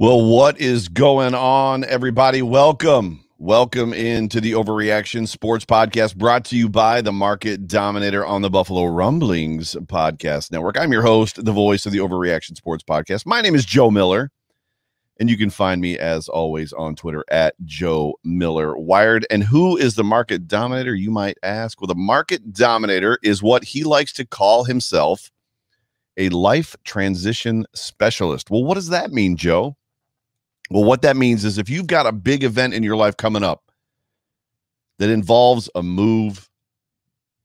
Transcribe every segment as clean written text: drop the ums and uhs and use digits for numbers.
Well, what is going on, everybody? Welcome into the Overreaction Sports Podcast, brought to you by the Market Dominator on the Buffalo Rumblings Podcast Network. I'm your host, the voice of the Overreaction Sports Podcast. My name is Joe Miller, and you can find me, as always, on Twitter at Joe Miller Wired. And who is the Market Dominator, you might ask? Well, the Market Dominator is what he likes to call himself, a life transition specialist. Well, what does that mean, Joe? Well, what that means is if you've got a big event in your life coming up that involves a move,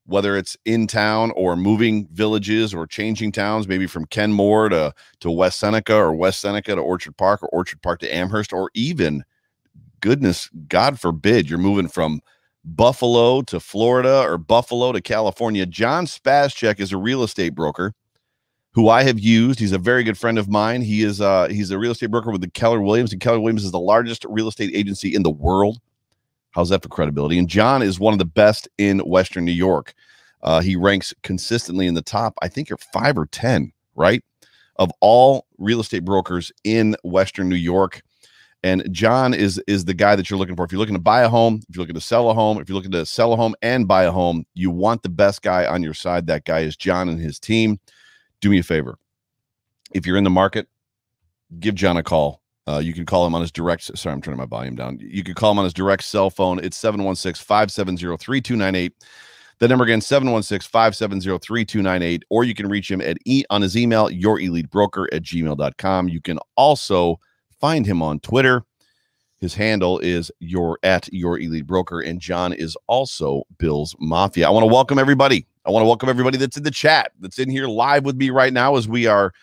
whether it's in town or moving villages or changing towns, maybe from Kenmore to West Seneca or West Seneca to Orchard Park or Orchard Park to Amherst, or even, God forbid, you're moving from Buffalo to Florida or Buffalo to California. John Spaschek is a real estate broker who I have used. He's a very good friend of mine. He's a real estate broker with the Keller Williams, and Keller Williams is the largest real estate agency in the world. How's that for credibility? And John is one of the best in Western New York. He ranks consistently in the top, I think, 5 or 10, right, of all real estate brokers in Western New York. And John is the guy that you're looking for. If you're looking to buy a home, if you're looking to sell a home, if you're looking to sell a home and buy a home, you want the best guy on your side. That guy is John and his team. Do me a favor. If you're in the market, give John a call. You can call him on his direct. Sorry, I'm turning my volume down. You can call him on his direct cell phone. It's 716-570-3298. The number again, 716-570-3298. Or you can reach him on his email, yourelitebroker@gmail.com. You can also find him on Twitter. His handle is @yourelitebroker, and John is also Bill's Mafia. I want to welcome everybody. That's in the chat, that's in here live with me right now as we are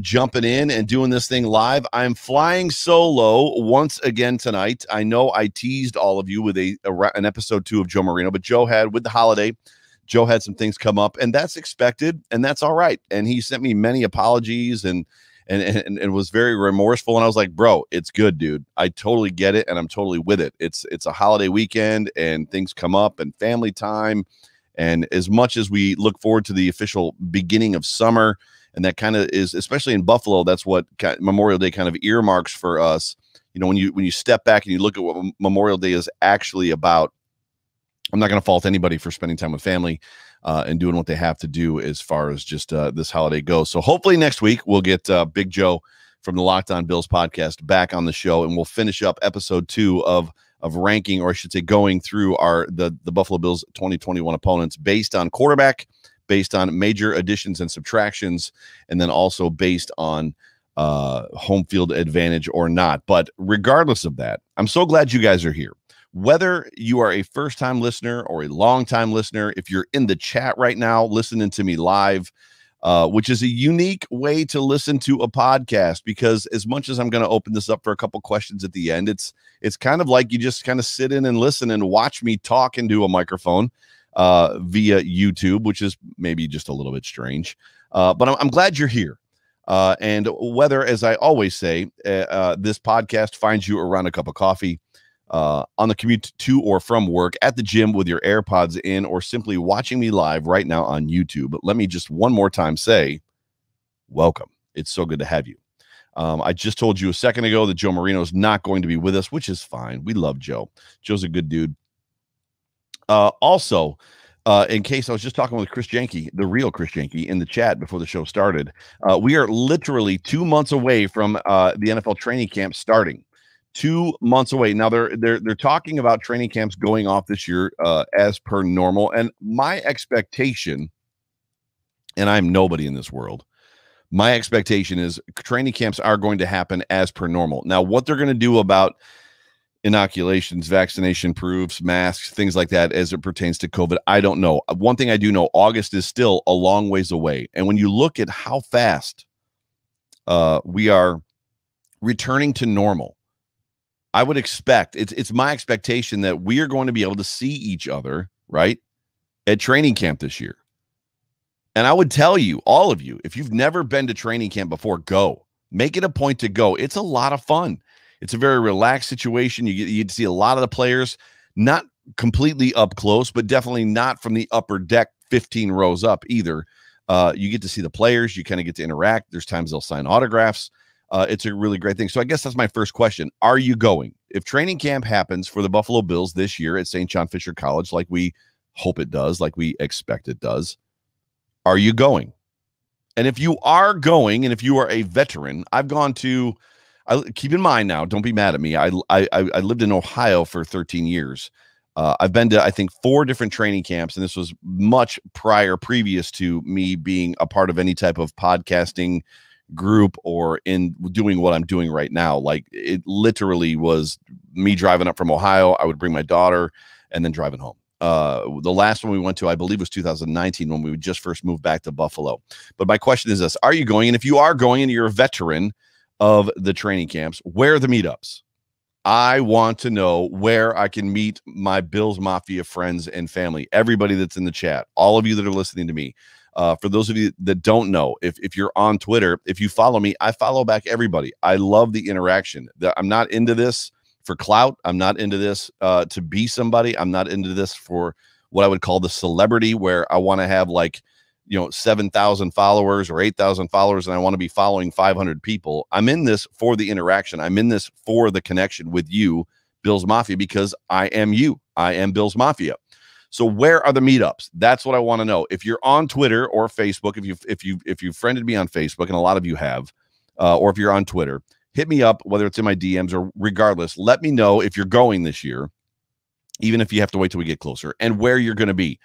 jumping in and doing this thing live. I'm flying solo once again tonight. I know I teased all of you with an episode 2 of Joe Marino, but with the holiday, Joe had some things come up, and that's expected, and that's all right. And he sent me many apologies and was very remorseful. And I was like, bro, it's good, dude. I totally get it, and I'm totally with it. It's a holiday weekend, and things come up, and family time. And as much as we look forward to the official beginning of summer, and that kind of is, especially in Buffalo, that's what Memorial Day kind of earmarks for us. You know, when you step back and you look at what Memorial Day is actually about, I'm not going to fault anybody for spending time with family and doing what they have to do as far as just this holiday goes. So hopefully next week we'll get Big Joe from the Locked On Bills podcast back on the show, and we'll finish up episode 2 of ranking, or I should say going through the Buffalo Bills 2021 opponents based on quarterback, based on major additions and subtractions, and then also based on home field advantage or not. But regardless of that, I'm so glad you guys are here. Whether you are a first-time listener or a long-time listener, if you're in the chat right now listening to me live, which is a unique way to listen to a podcast, because as much as I'm going to open this up for a couple questions at the end, it's kind of like you just kind of sit in and listen and watch me talk into a microphone via YouTube, which is maybe just a little bit strange. But I'm glad you're here. And whether, as I always say, this podcast finds you around a cup of coffee, on the commute to or from work, at the gym with your AirPods in, or simply watching me live right now on YouTube. But let me just one more time say, welcome. It's so good to have you. I just told you a second ago that Joe Marino is not going to be with us, which is fine. We love Joe. Joe's a good dude. Also, in case I was just talking with Chris Jenke, the real Chris Jenke, in the chat before the show started, we are literally 2 months away from the NFL training camp starting. 2 months away. Now they're talking about training camps going off this year as per normal. And my expectation, and I'm nobody in this world, my expectation is training camps are going to happen as per normal. Now, what they're going to do about inoculations, vaccination proofs, masks, things like that as it pertains to COVID, I don't know. One thing I do know, August is still a long ways away. And when you look at how fast we are returning to normal, I would expect, it's my expectation that we are going to be able to see each other, right, at training camp this year. And I would tell you, all of you, if you've never been to training camp before, go. Make it a point to go. It's a lot of fun. It's a very relaxed situation. You get to see a lot of the players, not completely up close, but definitely not from the upper deck 15 rows up either. You get to see the players. You kind of get to interact. There's times they'll sign autographs. It's a really great thing. So I guess that's my first question. Are you going? If training camp happens for the Buffalo Bills this year at St. John Fisher College, like we hope it does, like we expect it does, are you going? And if you are going, and if you are a veteran, I've gone to, keep in mind now, don't be mad at me. I lived in Ohio for 13 years. I've been to, I think, 4 different training camps, and this was much previous to me being a part of any type of podcasting group or in doing what I'm doing right now. Like, it literally was me driving up from Ohio. I would bring my daughter and then driving home. The last one we went to, I believe, was 2019 when we just first moved back to Buffalo. But my question is this: are you going? And if you are going and you're a veteran of the training camps, where are the meetups? I want to know where I can meet my Bills Mafia friends and family, everybody that's in the chat, all of you that are listening to me. For those of you that don't know, if you're on Twitter, if you follow me, I follow back everybody. I love the interaction. I'm not into this for clout. I'm not into this to be somebody. I'm not into this for what I would call the celebrity, where I want to have, like, 7,000 followers or 8,000 followers, and I want to be following 500 people. I'm in this for the interaction. I'm in this for the connection with you, Bills Mafia, because I am you. I am Bills Mafia. So where are the meetups? That's what I want to know. If you're on Twitter or Facebook, if you friended me on Facebook, and a lot of you have, or if you're on Twitter, hit me up, whether it's in my DMs or regardless. Let me know if you're going this year, even if you have to wait till we get closer, and where you're going to be.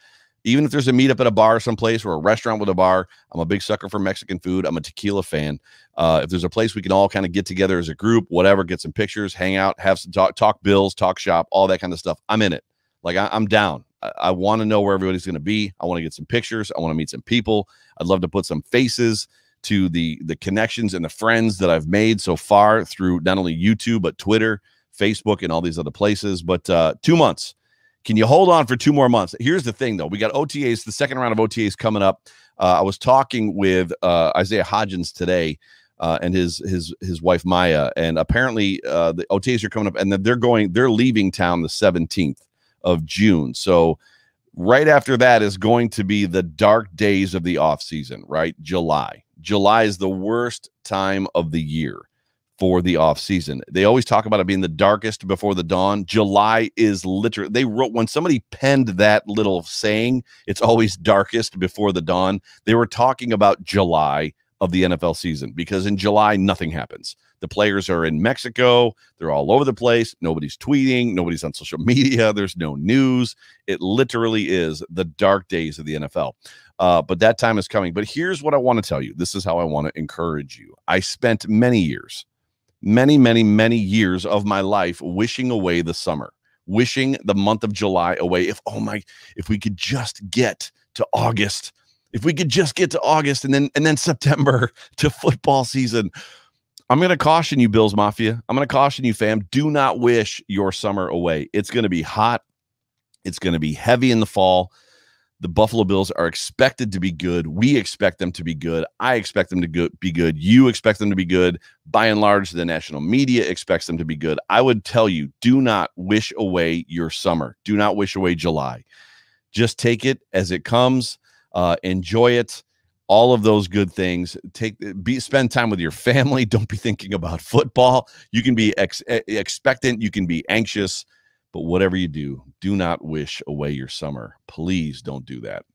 Even if there's a meetup at a bar someplace or a restaurant with a bar, I'm a big sucker for Mexican food. I'm a tequila fan. If there's a place we can all kind of get together as a group, whatever, get some pictures, hang out, have some talk Bills, talk shop, all that kind of stuff, I'm in it. Like, I'm down. I want to know where everybody's going to be. I want to get some pictures. I want to meet some people. I'd love to put some faces to the connections and the friends that I've made so far through not only YouTube, but Twitter, Facebook, and all these other places. But 2 months. Can you hold on for 2 more months? Here's the thing, though. We got OTAs, the second round of OTAs coming up. I was talking with Isaiah Hodgins today and his wife, Maya, and apparently the OTAs are coming up, and then they're leaving town the 17th of June. So right after that is going to be the dark days of the offseason, right? July. July is the worst time of the year for the offseason. They always talk about it being the darkest before the dawn. July is literally, they wrote, when somebody penned that little saying, it's always darkest before the dawn, they were talking about July of the NFL season, because in July, nothing happens. The players are in Mexico. They're all over the place. Nobody's tweeting. Nobody's on social media. There's no news. It literally is the dark days of the NFL. But that time is coming. But here's what I want to tell you. This is how I want to encourage you. I spent many years of my life wishing away the summer, wishing the month of July away. If we could just get to August, and then September to football season. I'm going to caution you, Bills Mafia. I'm going to caution you, fam. Do not wish your summer away. It's going to be hot. It's going to be heavy in the fall. The Buffalo Bills are expected to be good. We expect them to be good. I expect them to be good. You expect them to be good. By and large, the national media expects them to be good. I would tell you, do not wish away your summer. Do not wish away July. Just take it as it comes. Enjoy it. All of those good things. Spend time with your family. Don't be thinking about football. You can be expectant. You can be anxious. But whatever you do, do not wish away your summer. Please don't do that.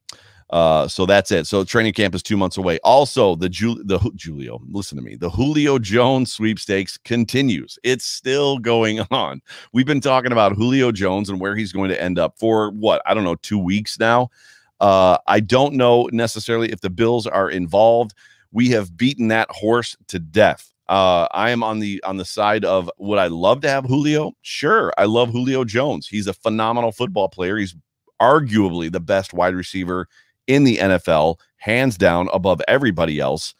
So that's it. So training camp is 2 months away. Also, Julio, listen to me. The Julio Jones sweepstakes continues. It's still going on. We've been talking about Julio Jones and where he's going to end up for 2 weeks now. I don't know necessarily if the Bills are involved. We have beaten that horse to death. I am on the side of, would I love to have Julio? Sure. I love Julio Jones. He's a phenomenal football player. He's arguably the best wide receiver in the NFL, hands down, above everybody else.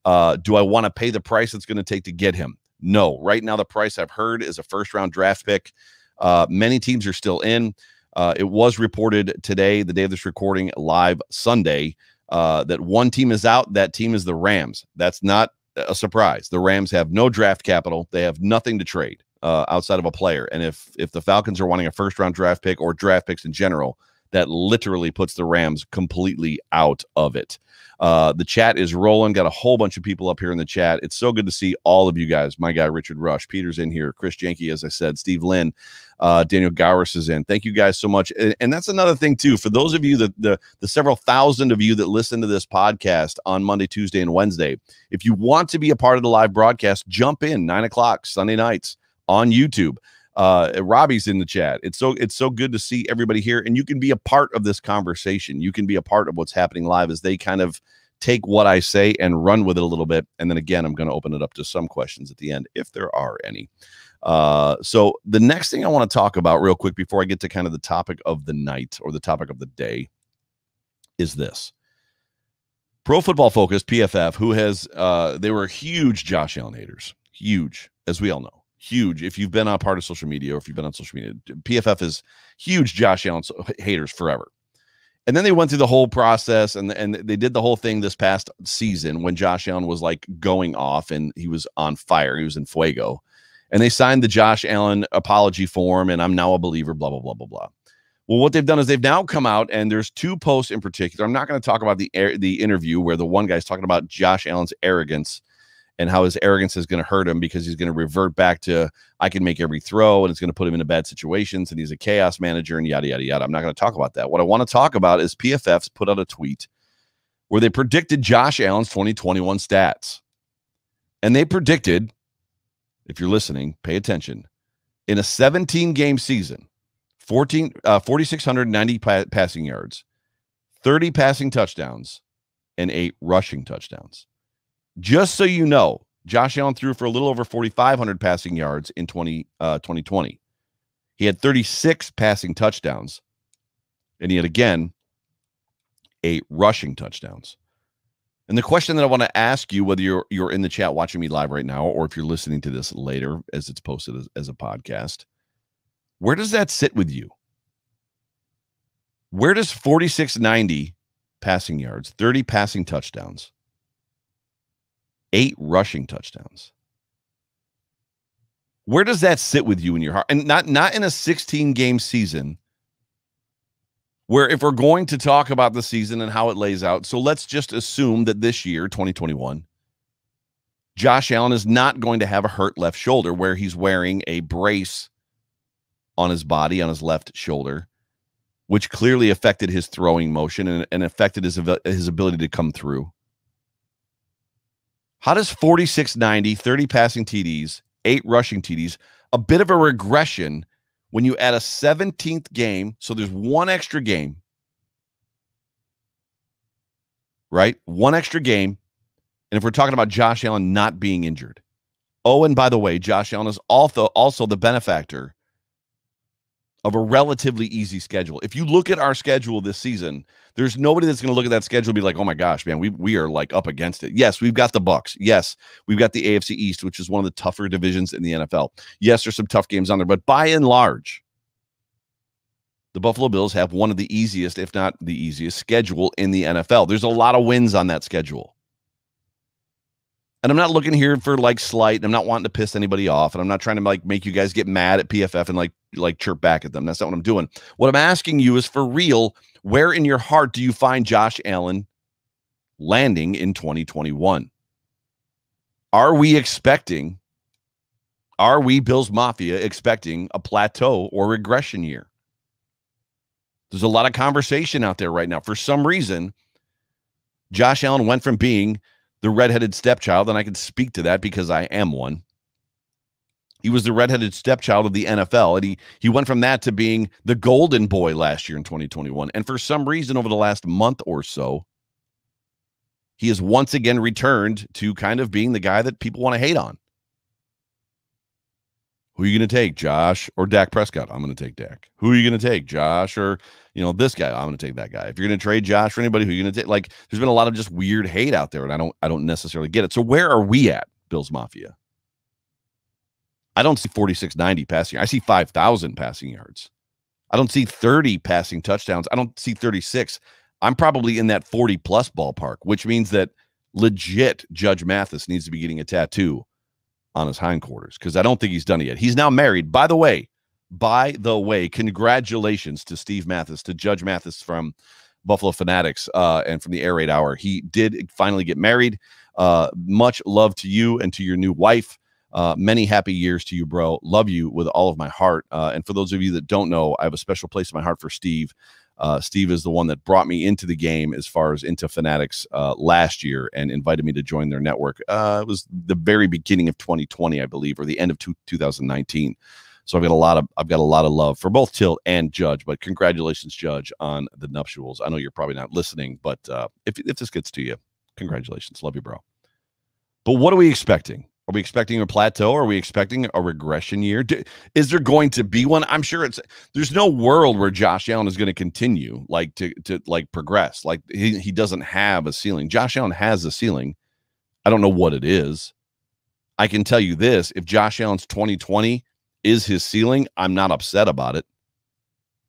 Do I want to pay the price it's going to take to get him? No. Right now, the price I've heard is a first-round draft pick. Many teams are still in. It was reported today, the day of this recording, live Sunday, that one team is out. That team is the Rams. That's not a surprise. The Rams have no draft capital. They have nothing to trade outside of a player. And if the Falcons are wanting a first-round draft pick or draft picks in general, that literally puts the Rams completely out of it. The chat is rolling. Got a whole bunch of people up here in the chat. It's so good to see all of you guys. My guy, Richard Rush. Peter's in here. Chris Jenke, as I said. Steve Lynn. Daniel Gowers is in. Thank you guys so much. And that's another thing, too. For those of you, the several thousand of you that listen to this podcast on Monday, Tuesday, and Wednesday, if you want to be a part of the live broadcast, jump in 9 o'clock Sunday nights on YouTube. Robbie's in the chat. It's so good to see everybody here, and you can be a part of this conversation. You can be a part of what's happening live as they kind of take what I say and run with it a little bit. And then again, I'm going to open it up to some questions at the end, if there are any. So the next thing I want to talk about real quick before I get to kind of the topic of the night or the topic of the day is this. Pro Football Focus, PFF, who has, they were huge Josh Allen haters, huge, as we all know. Huge. If you've been on part of social media or if you've been on social media, PFF is huge Josh Allen haters forever. And then they went through the whole process and they did the whole thing this past season when Josh Allen was like going off and he was on fire. He was in fuego. And they signed the Josh Allen apology form and I'm now a believer, blah, blah, blah, blah, blah. Well, what they've done is they've now come out and there's two posts in particular. I'm not going to talk about the interview where the one guy's talking about Josh Allen's arrogance and how his arrogance is going to hurt him because he's going to revert back to, I can make every throw, and it's going to put him into bad situations, and he's a chaos manager, and yada, yada, yada. I'm not going to talk about that. What I want to talk about is PFF's put out a tweet where they predicted Josh Allen's 2021 stats. And they predicted, if you're listening, pay attention, in a 17-game season, 4,690 passing yards, 30 passing touchdowns, and 8 rushing touchdowns. Just so you know, Josh Allen threw for a little over 4,500 passing yards in 2020. He had 36 passing touchdowns, and he had, again, 8 rushing touchdowns. And the question that I want to ask you, whether you're in the chat watching me live right now or if you're listening to this later as it's posted as a podcast, where does that sit with you? Where does 4,690 passing yards, 30 passing touchdowns, 8 rushing touchdowns, where does that sit with you in your heart? And not in a 16-game season where, if we're going to talk about the season and how it lays out, so let's just assume that this year, 2021, Josh Allen is not going to have a hurt left shoulder where he's wearing a brace on his body, on his left shoulder, which clearly affected his throwing motion and affected his ability to come through. How does 4,690, 30 passing TDs, 8 rushing TDs, a bit of a regression when you add a 17th game, so there's one extra game, right? One extra game. And if we're talking about Josh Allen not being injured. Oh, and by the way, Josh Allen is also the benefactor of a relatively easy schedule. If you look at our schedule this season, there's nobody that's going to look at that schedule and be like, oh my gosh, man, we are like up against it. Yes, we've got the Bucs. Yes, we've got the AFC East, which is one of the tougher divisions in the NFL. Yes, there's some tough games on there, but by and large, the Buffalo Bills have one of the easiest, if not the easiest, schedule in the NFL. There's a lot of wins on that schedule. And I'm not looking here for like slight, and I'm not wanting to piss anybody off, and I'm not trying to like make you guys get mad at PFF and like chirp back at them. That's not what I'm doing. What I'm asking you is, for real, where in your heart do you find Josh Allen landing in 2021? Are we Bills Mafia expecting a plateau or regression year? There's a lot of conversation out there right now. For some reason, Josh Allen went from being the redheaded stepchild, and I can speak to that because I am one. He was the redheaded stepchild of the NFL, and he went from that to being the golden boy last year in 2021. And for some reason, over the last month or so, he has once again returned to kind of being the guy that people want to hate on. Who are you going to take, Josh or Dak Prescott? I'm going to take Dak. Who are you going to take, Josh or, this guy? I'm going to take that guy. If you're going to trade Josh for anybody, who are you going to take? Like, there's been a lot of just weird hate out there, and I don't necessarily get it. So where are we at, Bills Mafia? I don't see 4,690 passing. I see 5,000 passing yards. I don't see 30 passing touchdowns. I don't see 36. I'm probably in that 40-plus ballpark, which means that legit Judge Mathis needs to be getting a tattoo on his hindquarters, because I don't think he's done it yet. He's now married. By the way, congratulations to Steve Mathis, to Judge Mathis from Buffalo Fanatics and from the Air Raid Hour. He did finally get married. Much love to you and to your new wife. Many happy years to you, bro. Love you with all of my heart. And for those of you that don't know, I have a special place in my heart for Steve. Steve is the one that brought me into the game as far as into Fanatics last year and invited me to join their network. It was the very beginning of 2020, I believe, or the end of 2019. So I've got a lot of love for both Tilt and Judge. But congratulations, Judge, on the nuptials. I know you're probably not listening, but if this gets to you, congratulations. Love you, bro. But what are we expecting? Are we expecting a plateau? Are we expecting a regression year? Is there going to be one? I'm sure there's no world where Josh Allen is going to continue to progress. Like he doesn't have a ceiling. Josh Allen has a ceiling. I don't know what it is. I can tell you this. If Josh Allen's 2020 is his ceiling, I'm not upset about it.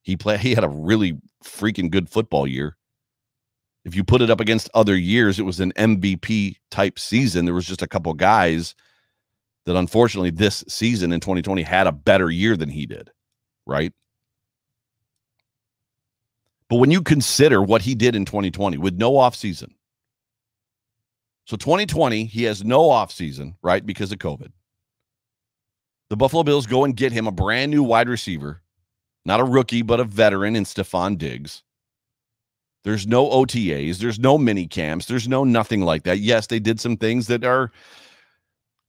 He had a really freaking good football year. If you put it up against other years, it was an MVP type season. There was just a couple guys that unfortunately this season in 2020 had a better year than he did, right? But when you consider what he did in 2020 with no offseason, so 2020, he has no offseason, right, because of COVID. The Buffalo Bills go and get him a brand new wide receiver, not a rookie, but a veteran in Stephon Diggs. There's no OTAs. There's no mini camps. There's no nothing like that. Yes, they did some things that are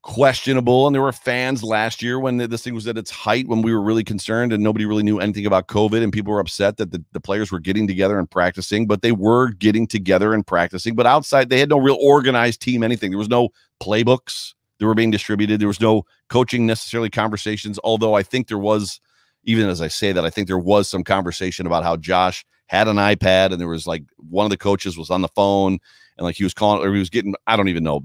questionable, and there were fans last year when this thing was at its height, when we were really concerned and nobody really knew anything about COVID, and people were upset that the players were getting together and practicing, but they were getting together and practicing. But outside, they had no real organized team, anything. There was no playbooks that were being distributed. There was no coaching necessarily conversations, although I think there was, even as I say that, I think there was some conversation about how Josh had an iPad, and there was like one of the coaches was on the phone, and like he was calling, or he was getting, I don't even know.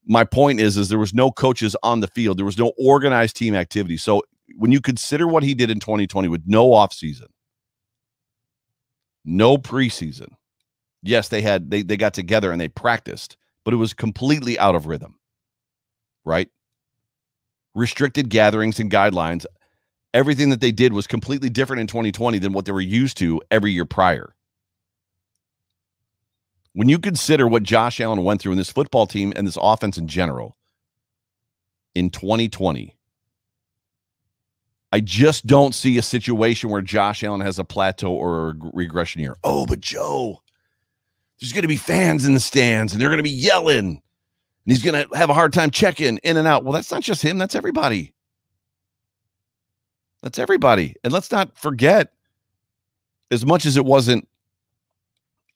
My point is there was no coaches on the field. There was no organized team activity. So when you consider what he did in 2020 with no offseason, no preseason, yes, they got together and they practiced, but it was completely out of rhythm, right? Restricted gatherings and guidelines. Everything that they did was completely different in 2020 than what they were used to every year prior. When you consider what Josh Allen went through in this football team and this offense in general in 2020, I just don't see a situation where Josh Allen has a plateau or a regression year. Oh, but Joe, there's going to be fans in the stands and they're going to be yelling and he's going to have a hard time checking in and out. Well, that's not just him. That's everybody. That's everybody. And let's not forget, as much as it wasn't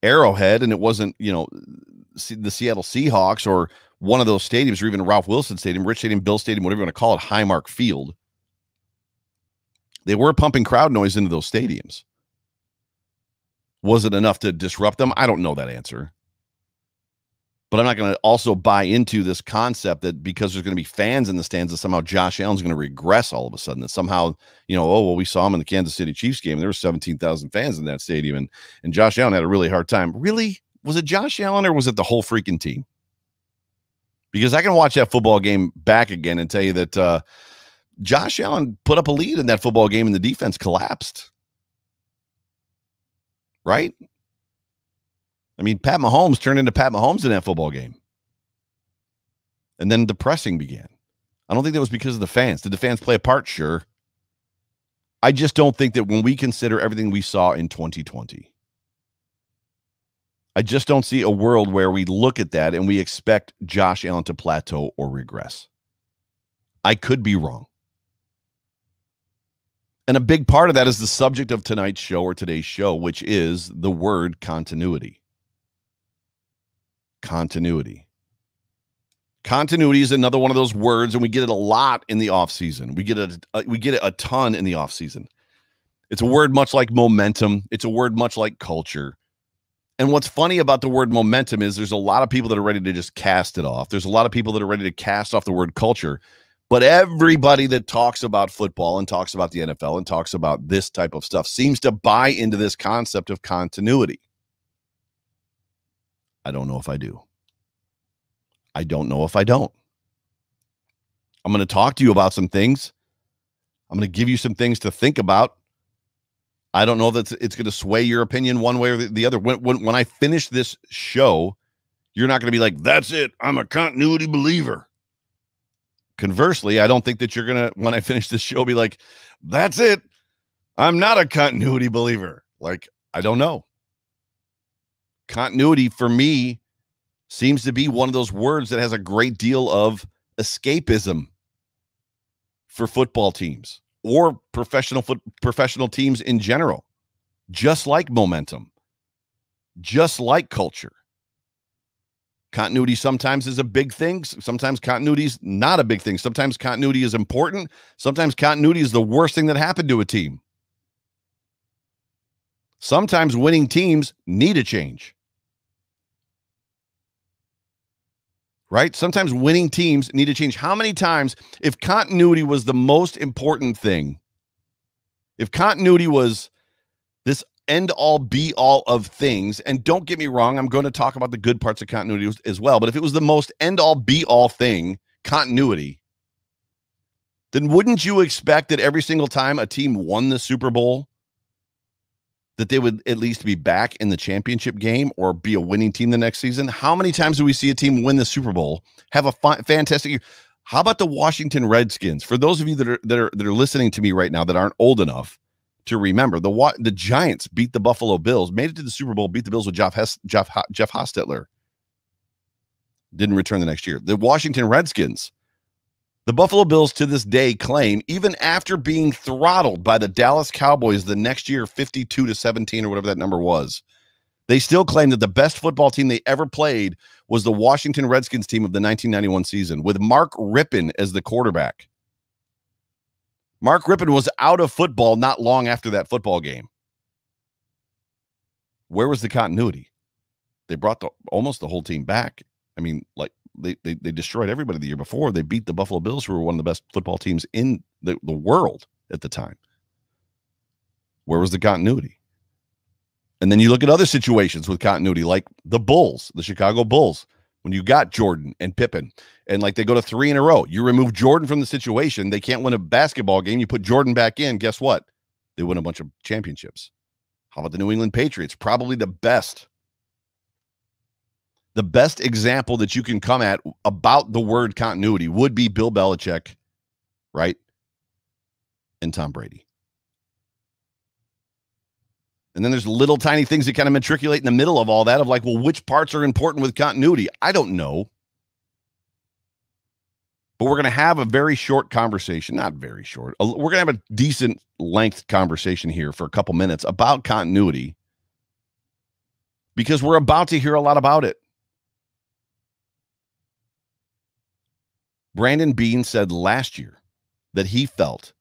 Arrowhead and it wasn't, the Seattle Seahawks or one of those stadiums, or even Ralph Wilson Stadium, Rich Stadium, Bill Stadium, whatever you want to call it, Highmark Field, they were pumping crowd noise into those stadiums. Was it enough to disrupt them? I don't know that answer. But I'm not going to also buy into this concept that because there's going to be fans in the stands that somehow Josh Allen's going to regress all of a sudden, that somehow, we saw him in the Kansas City Chiefs game. There were 17,000 fans in that stadium, and Josh Allen had a really hard time. Really? Was it Josh Allen or was it the whole freaking team? Because I can watch that football game back again and tell you that Josh Allen put up a lead in that football game and the defense collapsed. Right? I mean, Pat Mahomes turned into Pat Mahomes in that football game. And then the pressing began. I don't think that was because of the fans. Did the fans play a part? Sure. I just don't think that when we consider everything we saw in 2020, I just don't see a world where we look at that and we expect Josh Allen to plateau or regress. I could be wrong. And a big part of that is the subject of tonight's show or today's show, which is the word continuity. Continuity. Continuity is another one of those words, and we get it a lot in the offseason. We get it a ton in the offseason. It's a word much like momentum. It's a word much like culture. And what's funny about the word momentum is there's a lot of people that are ready to just cast it off. There's a lot of people that are ready to cast off the word culture. But everybody that talks about football and talks about the NFL and talks about this type of stuff seems to buy into this concept of continuity. I don't know if I do. I don't know if I don't. I'm going to talk to you about some things. I'm going to give you some things to think about. I don't know that it's going to sway your opinion one way or the other. When I finish this show, you're not going to be like, that's it, I'm a continuity believer. Conversely, I don't think that you're going to, when I finish this show, be like, that's it, I'm not a continuity believer. Like, I don't know. Continuity for me seems to be one of those words that has a great deal of escapism for football teams or professional teams in general, just like momentum, just like culture. Continuity sometimes is a big thing. Sometimes continuity is not a big thing. Sometimes continuity is important. Sometimes continuity is the worst thing that happened to a team. Sometimes winning teams need a change. Right? Sometimes winning teams need to change. How many times, if continuity was the most important thing, if continuity was this end-all, be-all of things, and don't get me wrong, I'm going to talk about the good parts of continuity as well, but if it was the most end-all, be-all thing, continuity, then wouldn't you expect that every single time a team won the Super Bowl, that they would at least be back in the championship game or be a winning team the next season? How many times do we see a team win the Super Bowl, have a fantastic year? How about the Washington Redskins? For those of you that are listening to me right now that aren't old enough to remember, the Giants beat the Buffalo Bills, made it to the Super Bowl, beat the Bills with Jeff Hostetler. Didn't return the next year. The Washington Redskins, the Buffalo Bills to this day claim, even after being throttled by the Dallas Cowboys the next year, 52-17 or whatever that number was, they still claim that the best football team they ever played was the Washington Redskins team of the 1991 season with Mark Rippon as the quarterback. Mark Rippon was out of football not long after that football game. Where was the continuity? They brought almost the whole team back. I mean, like, they destroyed everybody the year before. They beat the Buffalo Bills, who were one of the best football teams in the world at the time. Where was the continuity? And then you look at other situations with continuity, like the Bulls, the Chicago Bulls, when you got Jordan and Pippen, and like they go to 3 in a row. You remove Jordan from the situation. They can't win a basketball game. You put Jordan back in. Guess what? They win a bunch of championships. How about the New England Patriots? Probably the best example that you can come at about the word continuity would be Bill Belichick, right? And Tom Brady. And then there's little tiny things that kind of matriculate in the middle of all that of like, well, which parts are important with continuity? I don't know. But we're going to have a very short conversation, not very short. We're going to have a decent length conversation here for a couple minutes about continuity because we're about to hear a lot about it. Brandon Beane said last year that he felt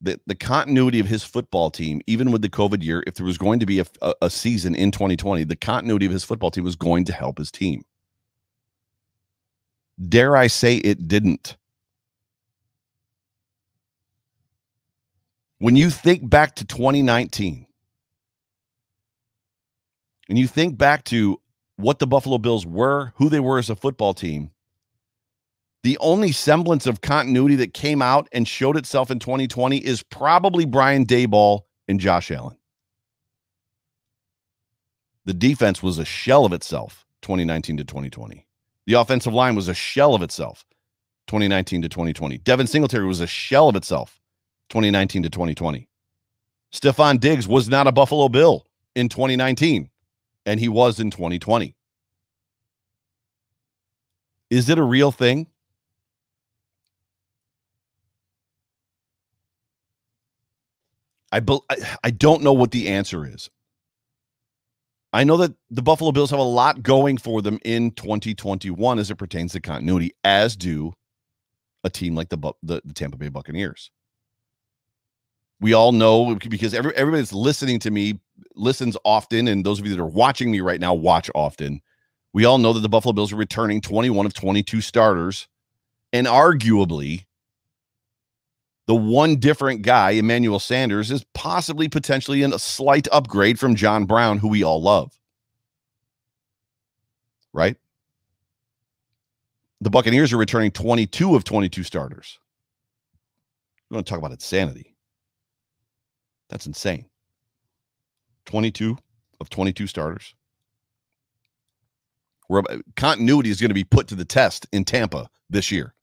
that the continuity of his football team, even with the COVID year, if there was going to be a season in 2020, the continuity of his football team was going to help his team. Dare I say it didn't? When you think back to 2019, and you think back to what the Buffalo Bills were, who they were as a football team, the only semblance of continuity that came out and showed itself in 2020 is probably Brian Daboll and Josh Allen. The defense was a shell of itself, 2019 to 2020. The offensive line was a shell of itself, 2019 to 2020. Devin Singletary was a shell of itself, 2019 to 2020. Stephon Diggs was not a Buffalo Bill in 2019, and he was in 2020. Is it a real thing? I don't know what the answer is. I know that the Buffalo Bills have a lot going for them in 2021 as it pertains to continuity, as do a team like the Tampa Bay Buccaneers. We all know, because everybody that's listening to me listens often, and those of you that are watching me right now watch often. We all know that the Buffalo Bills are returning 21 of 22 starters, and arguably the one different guy, Emmanuel Sanders, is possibly potentially in a slight upgrade from John Brown, who we all love. Right? The Buccaneers are returning 22 of 22 starters. You want to talk about insanity? That's insane. 22 of 22 starters. Continuity is going to be put to the test in Tampa this year.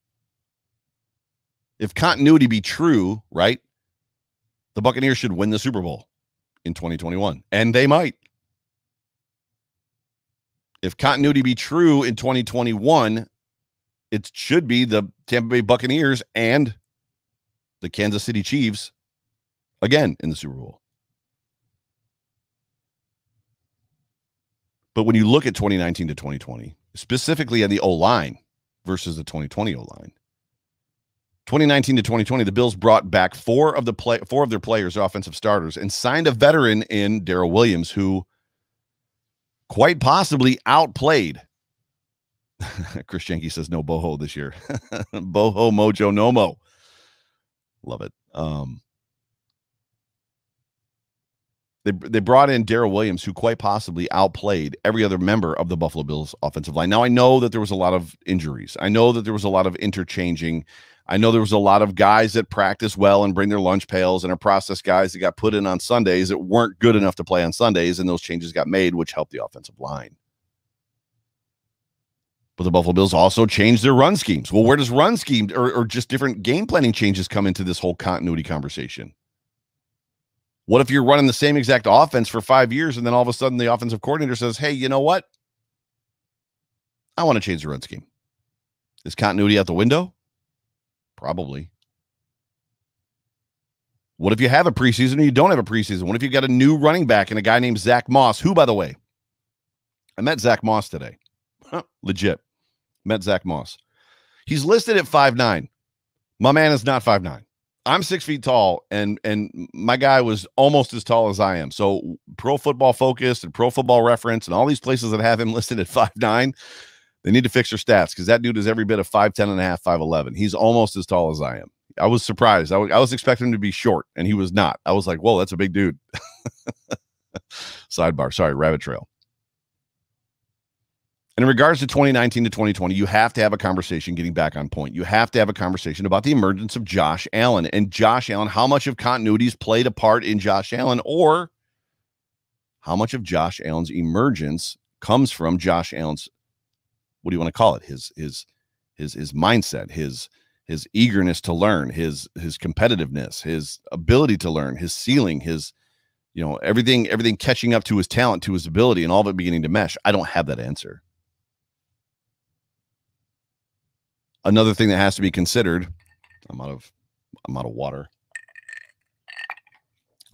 If continuity be true, right, the Buccaneers should win the Super Bowl in 2021, and they might. If continuity be true in 2021, it should be the Tampa Bay Buccaneers and the Kansas City Chiefs again in the Super Bowl. But when you look at 2019 to 2020, specifically on the O-line versus the 2020 O-line, 2019 to 2020, the Bills brought back four of their players, offensive starters, and signed a veteran in Darrell Williams, who quite possibly outplayed. Chris Jenke says no boho this year. Boho mojo nomo. Love it. They brought in Darrell Williams, who quite possibly outplayed every other member of the Buffalo Bills offensive line. Now, I know that there was a lot of injuries. I know that there was a lot of interchanging. I know there was a lot of guys that practice well and bring their lunch pails and are process guys that got put in on Sundays that weren't good enough to play on Sundays, and those changes got made, which helped the offensive line. But the Buffalo Bills also changed their run schemes. Well, where does run scheme or just different game planning changes come into this whole continuity conversation? What if you're running the same exact offense for 5 years and then all of a sudden the offensive coordinator says, hey, you know what? I want to change the run scheme. Is continuity out the window? Probably. What if you have a preseason and you don't have a preseason? What if you got a new running back and a guy named Zach Moss, who, by the way, I met Zach Moss today. Legit. Met Zach Moss. He's listed at 5'9". My man is not 5'9". I'm 6 feet tall, and my guy was almost as tall as I am. So Pro Football Focus and Pro Football Reference and all these places that have him listed at 5'9", they need to fix their stats because that dude is every bit of 5'10 and a half, 5'11". He's almost as tall as I am. I was surprised. I was expecting him to be short, and he was not. I was like, whoa, that's a big dude. Sidebar. Sorry, rabbit trail. And in regards to 2019 to 2020, you have to have a conversation getting back on point. You have to have a conversation about the emergence of Josh Allen. And Josh Allen, how much of continuity's played a part in Josh Allen, or how much of Josh Allen's emergence comes from Josh Allen's, what do you want to call it? His mindset, his eagerness to learn, his competitiveness, his ability to learn, his ceiling, his, everything catching up to his talent, to his ability, and all of it beginning to mesh. I don't have that answer. Another thing that has to be considered, I'm out of water.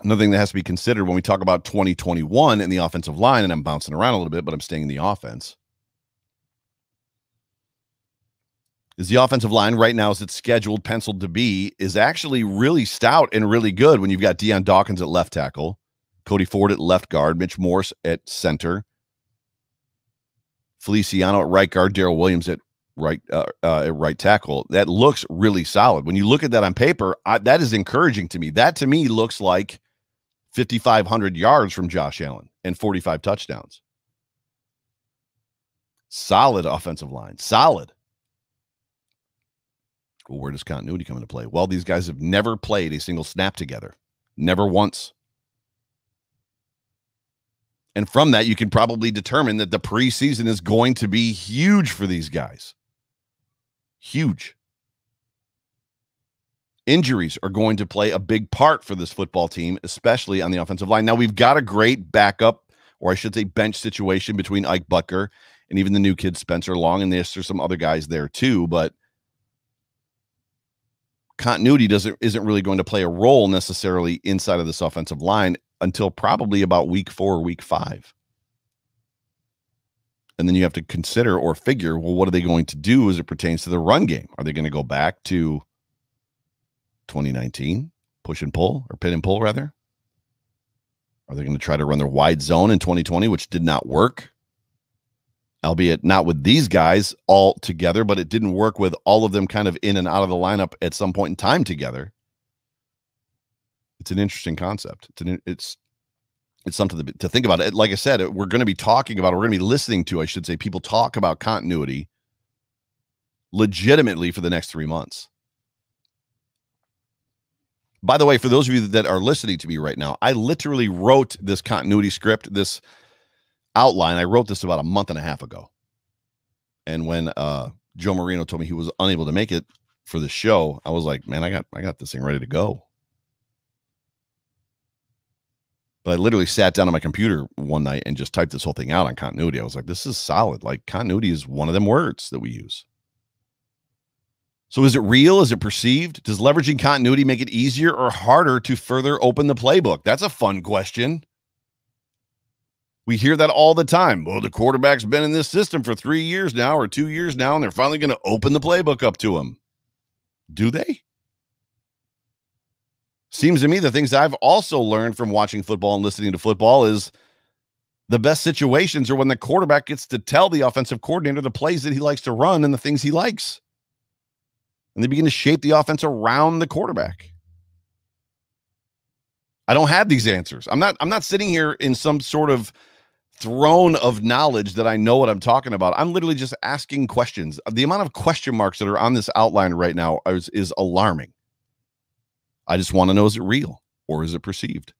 Another thing that has to be considered when we talk about 2021 in the offensive line, and I'm bouncing around a little bit, but I'm staying in the offense, is the offensive line right now, as it's scheduled, penciled to be, is actually really stout and really good when you've got Deion Dawkins at left tackle, Cody Ford at left guard, Mitch Morse at center, Feliciano at right guard, Darrell Williams at right tackle. That looks really solid. When you look at that on paper, that is encouraging to me. That to me looks like 5,500 yards from Josh Allen and 45 touchdowns. Solid offensive line. Solid. Well, where does continuity come into play? Well, these guys have never played a single snap together. Never once. And from that, you can probably determine that the preseason is going to be huge for these guys. Huge. Injuries are going to play a big part for this football team, especially on the offensive line. Now, we've got a great backup, or I should say bench situation between Ike Butker and even the new kid Spencer Long, and there's some other guys there too, but continuity isn't really going to play a role necessarily inside of this offensive line until probably about week 4 or week 5. And then you have to consider or figure, well, what are they going to do as it pertains to the run game? Are they going to go back to 2019, push and pull, or pin and pull rather? Are they going to try to run their wide zone in 2020, which did not work? Albeit not with these guys all together, but it didn't work with all of them kind of in and out of the lineup at some point in time together. It's an interesting concept. It's something to think about. Like I said, we're going to be talking about, we're going to be listening to, I should say, people talk about continuity legitimately for the next 3 months. By the way, for those of you that are listening to me right now, I literally wrote this continuity script, this outline. I wrote this about a month and a half ago. And when Joe Marino told me he was unable to make it for the show, I was like, man, I got this thing ready to go. But I literally sat down on my computer one night and just typed this whole thing out on continuity. I was like, this is solid. Like, continuity is one of them words that we use. So is it real? Is it perceived? Does leveraging continuity make it easier or harder to further open the playbook? That's a fun question. We hear that all the time. Well, the quarterback's been in this system for 3 years now or 2 years now, and they're finally going to open the playbook up to him. Do they? Seems to me the things I've also learned from watching football and listening to football is the best situations are when the quarterback gets to tell the offensive coordinator the plays that he likes to run and the things he likes. And they begin to shape the offense around the quarterback. I don't have these answers. I'm not sitting here in some sort of throne of knowledge that I know what I'm talking about. I'm literally just asking questions. The amount of question marks that are on this outline right now is alarming. I just want to know, is it real or is it perceived?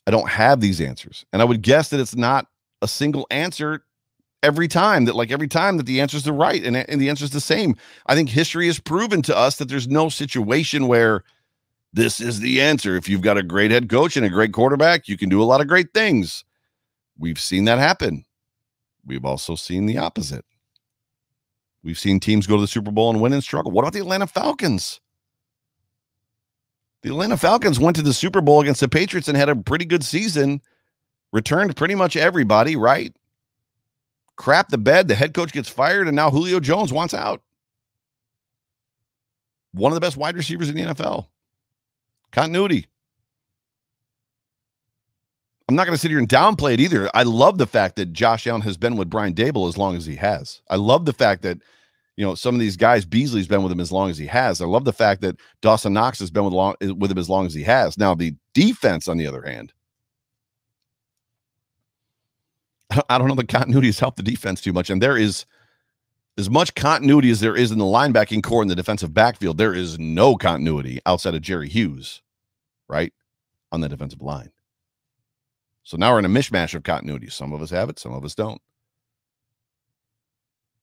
I don't have these answers. And I would guess that it's not a single answer every time, that the answer is the right and the answer is the same. I think history has proven to us that there's no situation where this is the answer. If you've got a great head coach and a great quarterback, you can do a lot of great things. We've seen that happen. We've also seen the opposite. We've seen teams go to the Super Bowl and win and struggle. What about the Atlanta Falcons? The Atlanta Falcons went to the Super Bowl against the Patriots and had a pretty good season, returned pretty much everybody, right? Crap the bed, the head coach gets fired, and now Julio Jones wants out. One of the best wide receivers in the NFL. Continuity. I'm not going to sit here and downplay it either. I love the fact that Josh Allen has been with Brian Daboll as long as he has. I love the fact that, some of these guys, Beasley's been with him as long as he has. I love the fact that Dawson Knox has been with him as long as he has. Now, the defense, on the other hand, I don't know that continuity has helped the defense too much. And there is as much continuity as there is in the linebacking core in the defensive backfield. There is no continuity outside of Jerry Hughes, right, on the defensive line. So now we're in a mishmash of continuity. Some of us have it, some of us don't.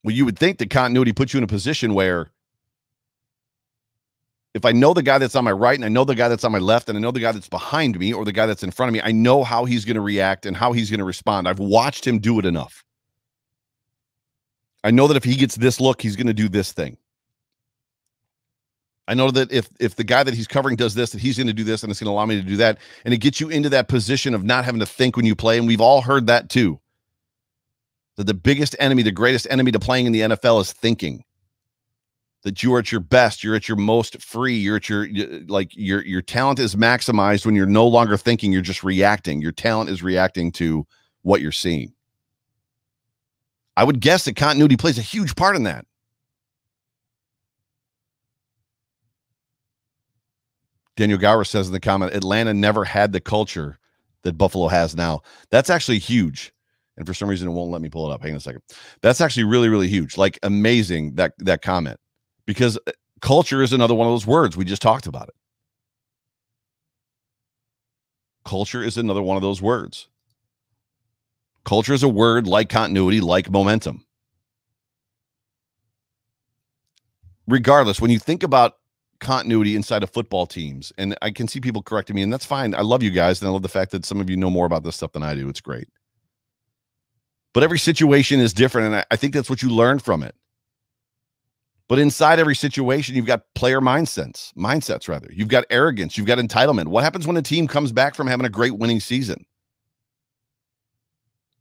Well, you would think that continuity puts you in a position where if I know the guy that's on my right and I know the guy that's on my left and I know the guy that's behind me or the guy that's in front of me, I know how he's going to react and how he's going to respond. I've watched him do it enough. I know that if he gets this look, he's going to do this thing. I know that if the guy that he's covering does this, that he's going to do this and it's going to allow me to do that. And it gets you into that position of not having to think when you play. And we've all heard that too. That the biggest enemy, the greatest enemy to playing in the NFL is thinking. That you are at your best, you're at your most free, you're at your talent is maximized when you're no longer thinking, you're just reacting. Your talent is reacting to what you're seeing. I would guess that continuity plays a huge part in that. Daniel Gower says in the comment, Atlanta never had the culture that Buffalo has now. That's actually huge. And for some reason, it won't let me pull it up. Hang on a second. That's actually really, really huge. Like, amazing, that comment. Because culture is another one of those words. We just talked about it. Culture is another one of those words. Culture is a word like continuity, like momentum. Regardless, when you think about continuity inside of football teams, and I can see people correcting me, and that's fine. I love you guys, and I love the fact that some of you know more about this stuff than I do. It's great. But every situation is different, and I think that's what you learn from it. But inside every situation, you've got player mindsets. You've got arrogance. You've got entitlement. What happens when a team comes back from having a great winning season?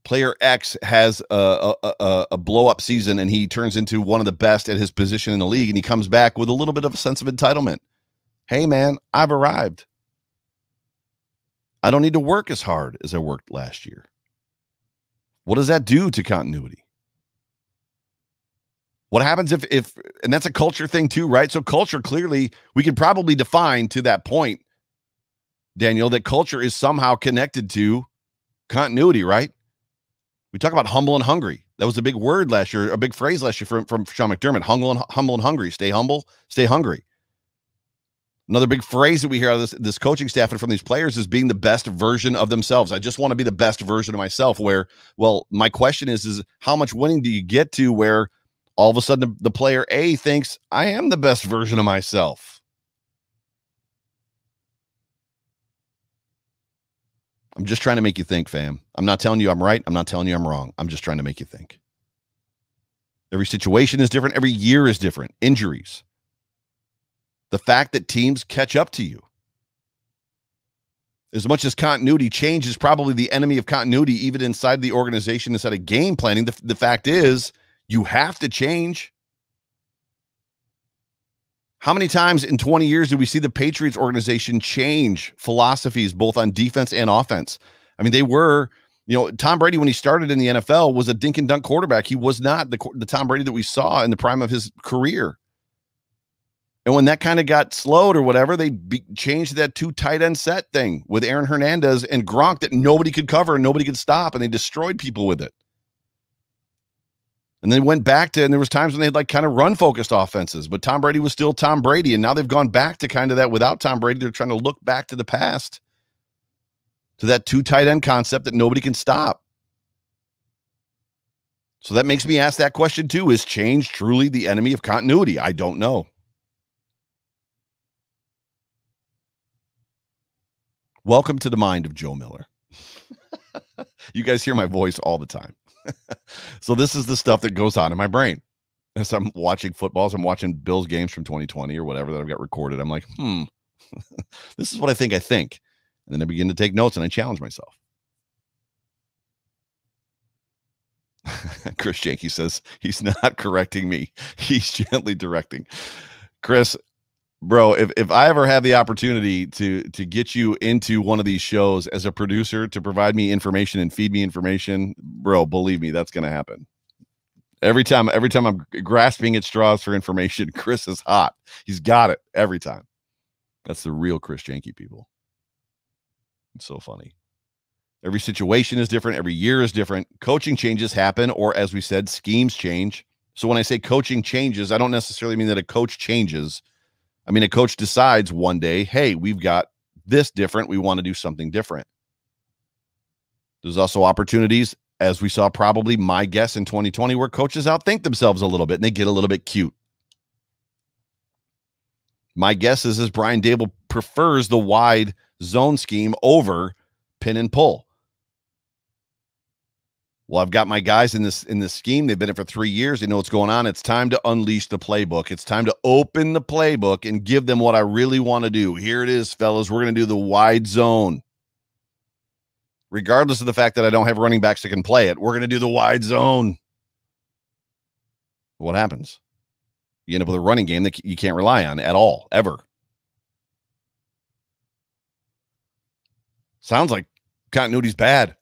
Player X has a blow-up season, and he turns into one of the best at his position in the league, and he comes back with a little bit of a sense of entitlement. Hey, man, I've arrived. I don't need to work as hard as I worked last year. What does that do to continuity? What happens if and that's a culture thing too, right? So culture, clearly, we could probably define to that point, Daniel, that culture is somehow connected to continuity, right? We talk about humble and hungry. That was a big word last year, a big phrase last year from Sean McDermott. Humble and hungry. Stay humble, stay hungry. Another big phrase that we hear out of this coaching staff and from these players is being the best version of themselves. I just want to be the best version of myself. Where, well, my question is how much winning do you get to where all of a sudden the player A thinks I am the best version of myself? I'm just trying to make you think, fam. I'm not telling you I'm right. I'm not telling you I'm wrong. I'm just trying to make you think. Every situation is different. Every year is different. Injuries. The fact that teams catch up to you. As much as continuity, change is probably the enemy of continuity, even inside the organization, inside of game planning. The fact is, you have to change. How many times in 20 years did we see the Patriots organization change philosophies, both on defense and offense? I mean, they were, Tom Brady, when he started in the NFL, was a dink and dunk quarterback. He was not the Tom Brady that we saw in the prime of his career. And when that kind of got slowed or whatever, they changed that 2 tight end set thing with Aaron Hernandez and Gronk that nobody could cover and nobody could stop, and they destroyed people with it. And then went back to, and there was times when they had like kind of run-focused offenses, but Tom Brady was still Tom Brady, and now they've gone back to kind of that without Tom Brady. They're trying to look back to the past, to that 2 tight end concept that nobody can stop. So that makes me ask that question too. Is change truly the enemy of continuity? I don't know. Welcome to the mind of Joe Miller. You guys hear my voice all the time. So this is the stuff that goes on in my brain. As I'm watching football, as I'm watching Bills games from 2020 or whatever that I've got recorded, I'm like, this is what I think. And then I begin to take notes and I challenge myself. Chris Janke says he's not correcting me. He's gently directing. Chris, bro, if I ever have the opportunity to get you into one of these shows as a producer to provide me information and feed me information, bro, believe me, that's going to happen. Every time I'm grasping at straws for information, Chris is hot. He's got it every time. That's the real Chris Janke, people. It's so funny. Every situation is different. Every year is different. Coaching changes happen, or as we said, schemes change. So when I say coaching changes, I don't necessarily mean that a coach changes. I mean, a coach decides one day, hey, we've got this different. We want to do something different. There's also opportunities, as we saw probably my guess in 2020, where coaches outthink themselves a little bit and they get a little bit cute. My guess is Brian Daboll prefers the wide zone scheme over pin and pull. Well, I've got my guys in this scheme. They've been in it for 3 years. They know what's going on. It's time to unleash the playbook. It's time to open the playbook and give them what I really want to do. Here it is, fellas. We're going to do the wide zone. Regardless of the fact that I don't have running backs that can play it, we're going to do the wide zone. What happens? You end up with a running game that you can't rely on at all, ever. Sounds like continuity's bad.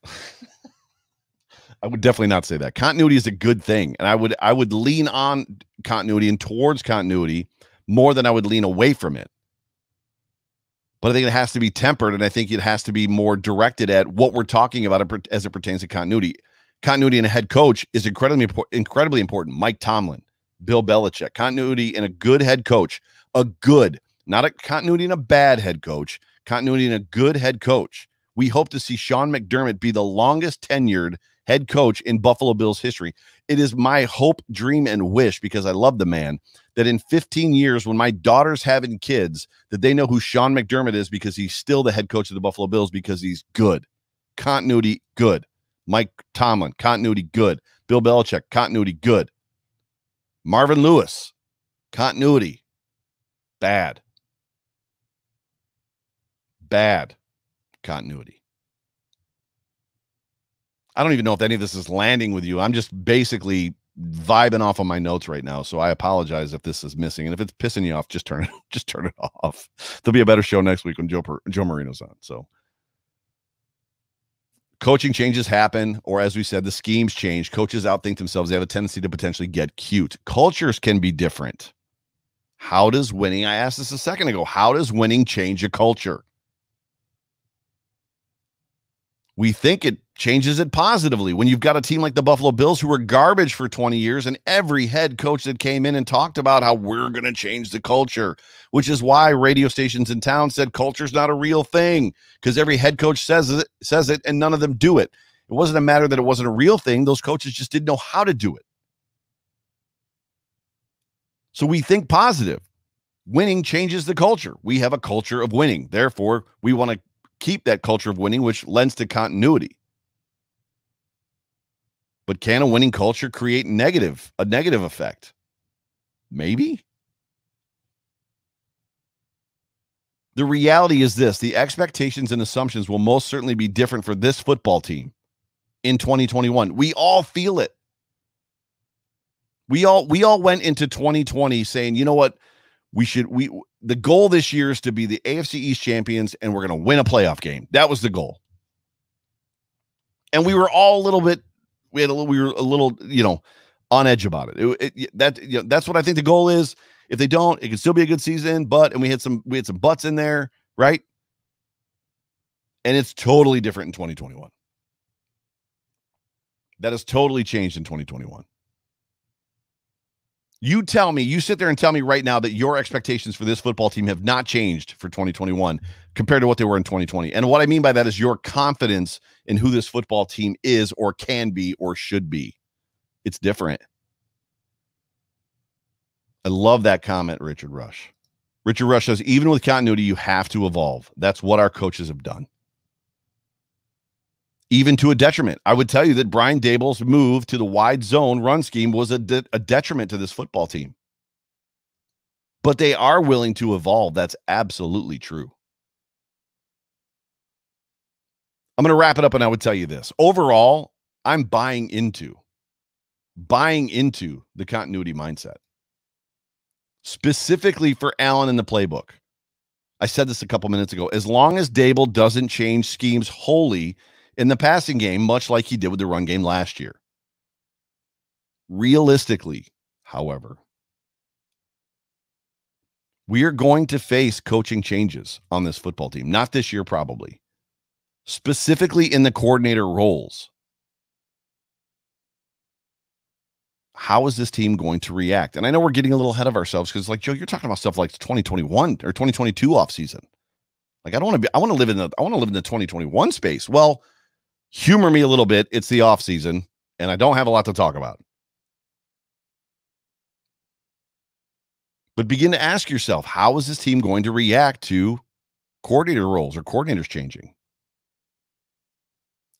I would definitely not say that. Continuity is a good thing, and I would lean on continuity and towards continuity more than I would lean away from it. But I think it has to be tempered, and I think it has to be more directed at what we're talking about as it pertains to continuity. Continuity in a head coach is incredibly important. Mike Tomlin, Bill Belichick. Continuity in a good head coach, not a continuity in a bad head coach, continuity in a good head coach. We hope to see Sean McDermott be the longest tenured head coach in Buffalo Bills history. It is my hope, dream, and wish, because I love the man, that in 15 years, when my daughter's having kids, that they know who Sean McDermott is, because he's still the head coach of the Buffalo Bills, because he's good. Continuity, good. Mike Tomlin, continuity, good. Bill Belichick, continuity, good. Marvin Lewis, continuity, bad. Bad continuity. I don't even know if any of this is landing with you. I'm just basically vibing off on my notes right now. So I apologize if this is missing. And if it's pissing you off, just turn it off. There'll be a better show next week when Joe Marino's on. So coaching changes happen, or as we said, the schemes change. Coaches outthink themselves. They have a tendency to potentially get cute. Cultures can be different. How does winning, I asked this a second ago, how does winning change a culture? We think it changes it positively when you've got a team like the Buffalo Bills who were garbage for 20 years, and every head coach that came in and talked about how we're going to change the culture, which is why radio stations in town said culture's not a real thing, because every head coach says it and none of them do it. It wasn't a matter that it wasn't a real thing. Those coaches just didn't know how to do it. So we think positive. Winning changes the culture. We have a culture of winning. Therefore, we want to keep that culture of winning, which lends to continuity. But can a winning culture create a negative effect? Maybe. The reality is this: the expectations and assumptions will most certainly be different for this football team in 2021. We all feel it. We all went into 2020 saying, you know what? The goal this year is to be the AFC East champions, and we're going to win a playoff game. That was the goal. And we were all we were a little, on edge about it. That's what I think the goal is. If they don't, it can still be a good season, and we had some butts in there, right? And it's totally different in 2021. That has totally changed in 2021. You sit there and tell me right now that your expectations for this football team have not changed for 2021 compared to what they were in 2020. And what I mean by that is your confidence in who this football team is or can be or should be. It's different. I love that comment, Richard Rush. Richard Rush says, even with continuity, you have to evolve. That's what our coaches have done. Even to a detriment. I would tell you that Brian Daboll's move to the wide zone run scheme was a detriment to this football team. But they are willing to evolve. That's absolutely true. I'm going to wrap it up, and I would tell you this. Overall, I'm buying into the continuity mindset. Specifically for Allen in the playbook. I said this a couple minutes ago. As long as Daboll doesn't change schemes wholly in the passing game, much like he did with the run game last year. Realistically, however, we are going to face coaching changes on this football team. Not this year, probably. Specifically in the coordinator roles. How is this team going to react? And I know we're getting a little ahead of ourselves because, like, Joe, you're talking about stuff like 2021 or 2022 offseason. Like, I want to live in the 2021 space. Well, humor me a little bit. It's the offseason, and I don't have a lot to talk about. But begin to ask yourself, how is this team going to react to coordinator roles or coordinators changing?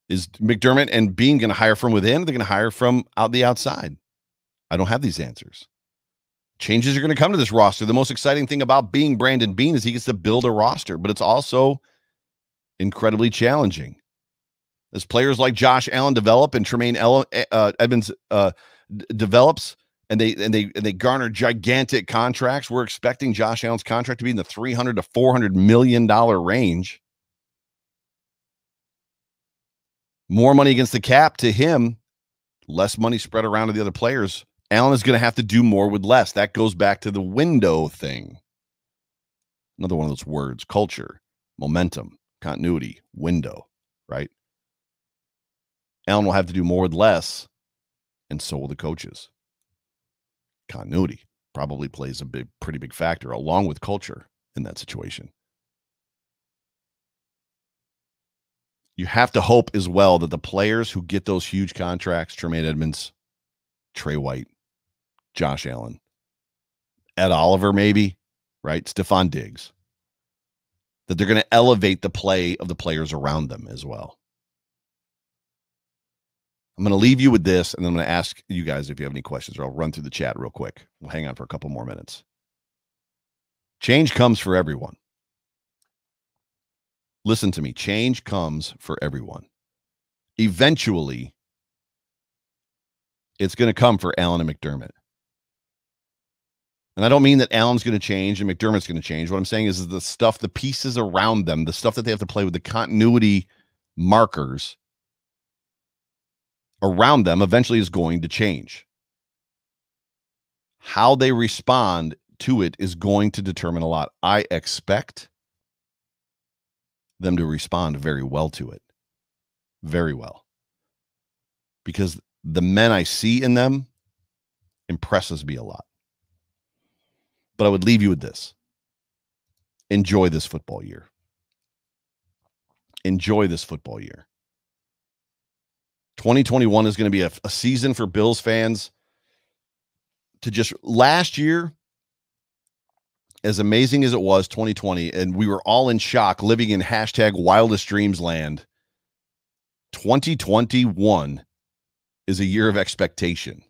Is McDermott and Bean going to hire from within? Or are they going to hire from the outside? I don't have these answers. Changes are going to come to this roster. The most exciting thing about being Brandon Bean is he gets to build a roster, but it's also incredibly challenging. As players like Josh Allen develop and Tremaine Edmonds develops, and they garner gigantic contracts, we're expecting Josh Allen's contract to be in the $300 to $400 million range. More money against the cap to him, less money spread around to the other players. Allen is going to have to do more with less. That goes back to the window thing. Another one of those words: culture, momentum, continuity, window, right? Allen will have to do more with less, and so will the coaches. Continuity probably plays a pretty big factor, along with culture in that situation. You have to hope as well that the players who get those huge contracts, Tremaine Edmonds, Trey White, Josh Allen, Ed Oliver maybe, right? Stephon Diggs, that they're going to elevate the play of the players around them as well. I'm going to leave you with this, and then I'm going to ask you guys if you have any questions, or I'll run through the chat real quick. We'll hang on for a couple more minutes. Change comes for everyone. Listen to me. Change comes for everyone. Eventually, it's going to come for Allen and McDermott. And I don't mean that Allen's going to change and McDermott's going to change. What I'm saying is the stuff, the pieces around them, the stuff that they have to play with, the continuity markers around them eventually is going to change. How they respond to it is going to determine a lot. I expect them to respond very well to it. very well, because the men I see in them impresses me a lot. But I would leave you with this. Enjoy this football year. Enjoy this football year. 2021 is going to be a season for Bills fans to just, last year, as amazing as it was, 2020, and we were all in shock, living in hashtag wildest dreams land. 2021 is a year of expectation.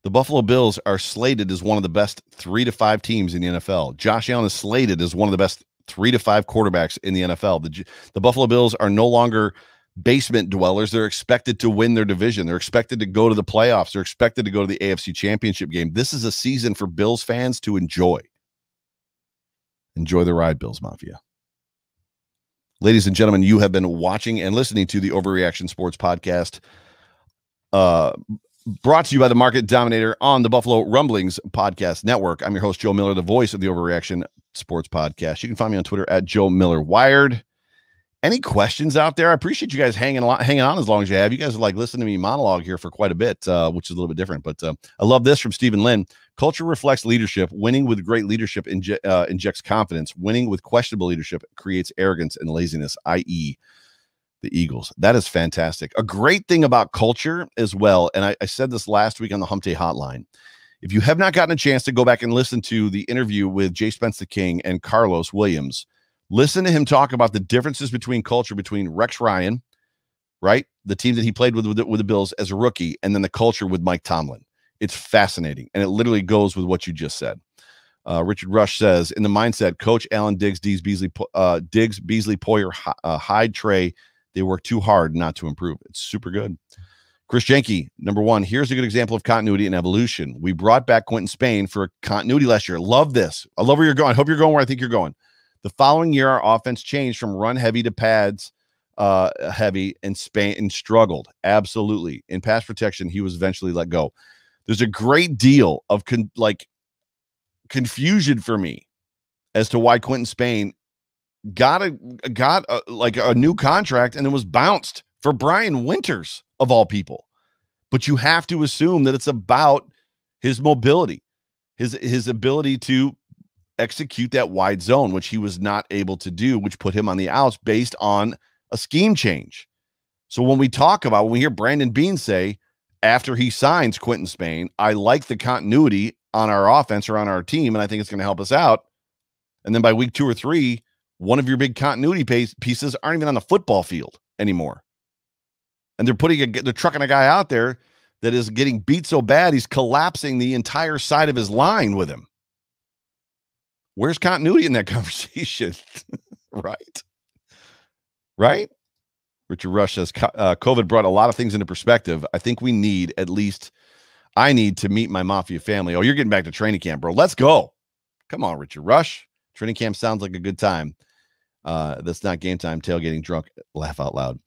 The Buffalo Bills are slated as one of the best 3 to 5 teams in the NFL. Josh Allen is slated as one of the best 3 to 5 quarterbacks in the NFL. The Buffalo Bills are no longer basement dwellers. They're expected to win their division. They're expected to go to the playoffs. They're expected to go to the AFC Championship game. This is a season for Bills fans to enjoy. Enjoy the ride, Bills Mafia. Ladies and gentlemen, you have been watching and listening to the Overreaction Sports Podcast, brought to you by the Market Dominator on the Buffalo Rumblings Podcast Network. I'm your host, Joe Miller, the voice of the Overreaction Sports Podcast. You can find me on Twitter at Joe Miller Wired. Any questions out there? I appreciate you guys hanging on as long as you have. You guys are like listening to me monologue here for quite a bit, which is a little bit different. But I love this from Stephen Lynn. Culture reflects leadership. Winning with great leadership injects confidence. Winning with questionable leadership creates arrogance and laziness, i.e., the Eagles. That is fantastic. A great thing about culture as well, and I said this last week on the Hump Day Hotline. If you have not gotten a chance to go back and listen to the interview with Jay Spence the King and Carlos Williams, listen to him talk about the differences between culture between Rex Ryan, right? The team that he played with the Bills as a rookie, and then the culture with Mike Tomlin. It's fascinating, and it literally goes with what you just said. Richard Rush says, in the mindset, Coach Allen, Diggs, Beasley, Poyer, Hyde, Trey, they work too hard not to improve. It's super good. Chris Jenke, number one, here's a good example of continuity and evolution. We brought back Quentin Spain for continuity last year. Love this. I love where you're going. I hope you're going where I think you're going. The following year, our offense changed from run heavy to pads heavy, and Spain struggled. Absolutely. In pass protection, he was eventually let go. There's a great deal of confusion for me as to why Quentin Spain got a new contract and then was bounced for Brian Winters of all people. But you have to assume that it's about his mobility, his ability to execute that wide zone, which he was not able to do, which put him on the outs based on a scheme change. So when we hear Brandon Beane say, after he signs Quentin Spain, I like the continuity on our offense or on our team, and I think it's going to help us out. And then by week 2 or 3, one of your big continuity pieces aren't even on the football field anymore. And they're trucking a guy out there that is getting beat so bad, he's collapsing the entire side of his line with him. Where's continuity in that conversation? Right? Richard Rush says, COVID brought a lot of things into perspective. I think I need to meet my Mafia family. Oh, you're getting back to training camp, bro. Let's go. Come on, Richard Rush. Training camp sounds like a good time. That's not game time. Tailgating drunk. Laugh out loud.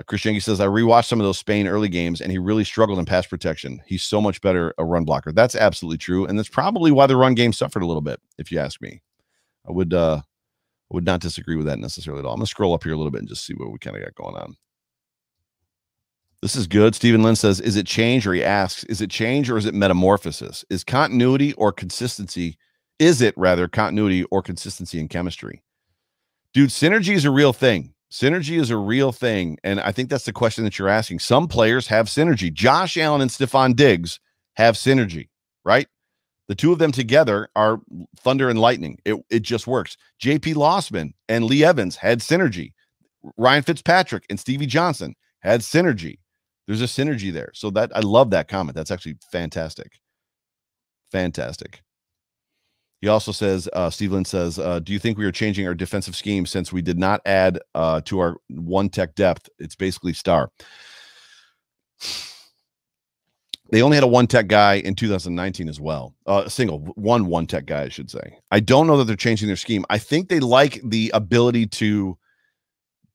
Chris Jenke says, I rewatched some of those Spain early games, and he really struggled in pass protection. He's so much better a run blocker. That's absolutely true, and that's probably why the run game suffered a little bit, if you ask me. I would not disagree with that necessarily at all. I'm going to scroll up here a little bit and just see what we kind of got going on. This is good. Stephen Lynn says, is it change? Or he asks, is it change or is it metamorphosis? Is continuity or consistency? Is it rather continuity or consistency in chemistry? Dude, synergy is a real thing. Synergy is a real thing. And I think that's the question that you're asking. Some players have synergy. Josh Allen and Stephon Diggs have synergy, right? The two of them together are thunder and lightning. It just works. J.P. Lossman and Lee Evans had synergy. Ryan Fitzpatrick and Stevie Johnson had synergy. There's a synergy there. So I love that comment. That's actually fantastic. Fantastic. He also says, Steve says, do you think we are changing our defensive scheme since we did not add to our one tech depth? It's basically star. They only had a one tech guy in 2019 as well. One tech guy, I should say. I don't know that they're changing their scheme. I think they like the ability to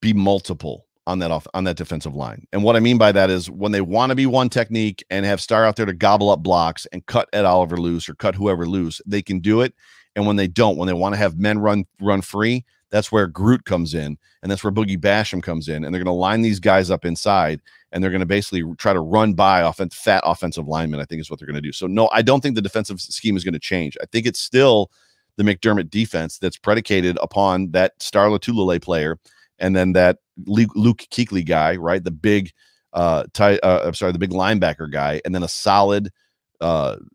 be multiple on that defensive line. And what I mean by that is when they want to be one technique and have star out there to gobble up blocks and cut Ed Oliver loose or cut whoever loose, they can do it. And when they don't, when they want to have men run free, That's where Groot comes in, and that's where Boogie Basham comes in, and they're going to line these guys up inside, and they're going to basically try to run by fat offensive linemen, I think is what they're going to do. So, no, I don't think the defensive scheme is going to change. I think it's still the McDermott defense that's predicated upon that Star Latulele player and then that Luke Kuechly guy, right? The big the big linebacker guy, and then a solid,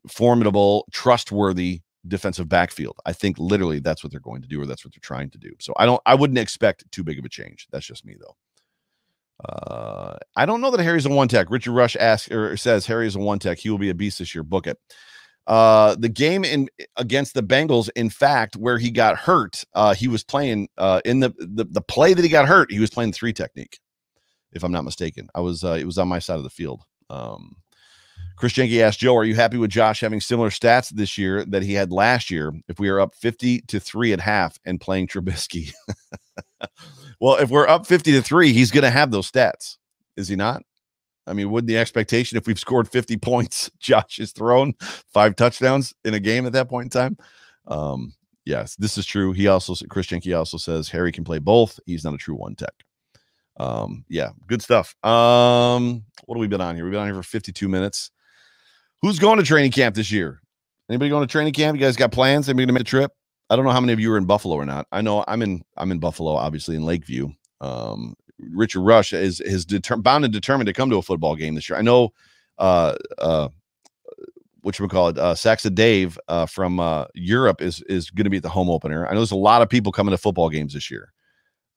formidable, trustworthy defensive backfield. I think literally that's what they're going to do, or that's what they're trying to do. So I wouldn't expect too big of a change. That's just me, though. I don't know that Harry's a one tech. Richard Rush says Harry is a one tech. He will be a beast this year. Book it. The game against the Bengals, in fact, where he got hurt, he was playing in the play that he got hurt. He was playing 3 technique, if I'm not mistaken. It was on my side of the field. Chris Jenke asked Joe, are you happy with Josh having similar stats this year that he had last year if we are up 50-3 at half and playing Trubisky? Well, if we're up 50-3, he's going to have those stats. Is he not? I mean, wouldn't the expectation if we've scored 50 points, Josh has thrown 5 touchdowns in a game at that point in time? Yes, this is true. Chris Jenke also says Harry can play both. He's not a true one tech. Yeah, good stuff. What have we been on here? We've been on here for 52 minutes. Who's going to training camp this year? Anybody going to training camp? You guys got plans? Anybody gonna make a trip? I don't know how many of you are in Buffalo or not. I know I'm in Buffalo, obviously in Lakeview. Richard Rush is bound and determined to come to a football game this year. I know Saxa Dave from Europe is going to be at the home opener. I know there's a lot of people coming to football games this year.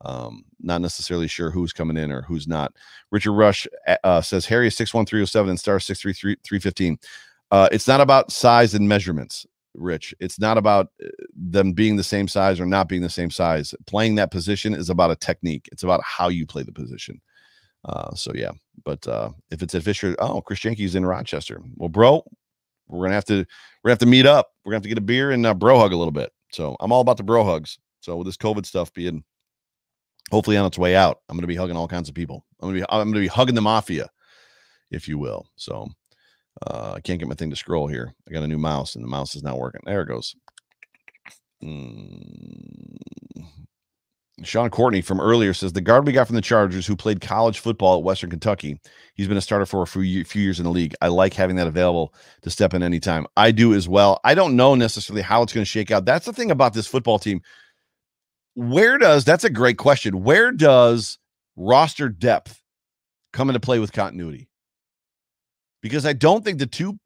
Not necessarily sure who's coming in or who's not. Richard Rush says Harry is 6'1", 307 and star 6'3", 315. It's not about size and measurements, Rich. It's not about them being the same size or not being the same size. Playing that position is about a technique. It's about how you play the position. So yeah, but if it's at Fisher, Chris Jenke's in Rochester. Well, bro, we're gonna have to meet up. We're gonna have to get a beer and bro hug a little bit. So I'm all about the bro hugs. So with this COVID stuff being hopefully on its way out, I'm gonna be hugging all kinds of people. I'm gonna be hugging the mafia, if you will. So I can't get my thing to scroll here. I got a new mouse and the mouse is not working. There it goes. Sean Courtney from earlier says the guard we got from the Chargers who played college football at Western Kentucky. He's been a starter for a few years in the league. I like having that available to step in anytime. I do as well. I don't know necessarily how it's going to shake out. That's the thing about this football team. That's a great question. Where does roster depth come into play with continuity? Because I don't think the two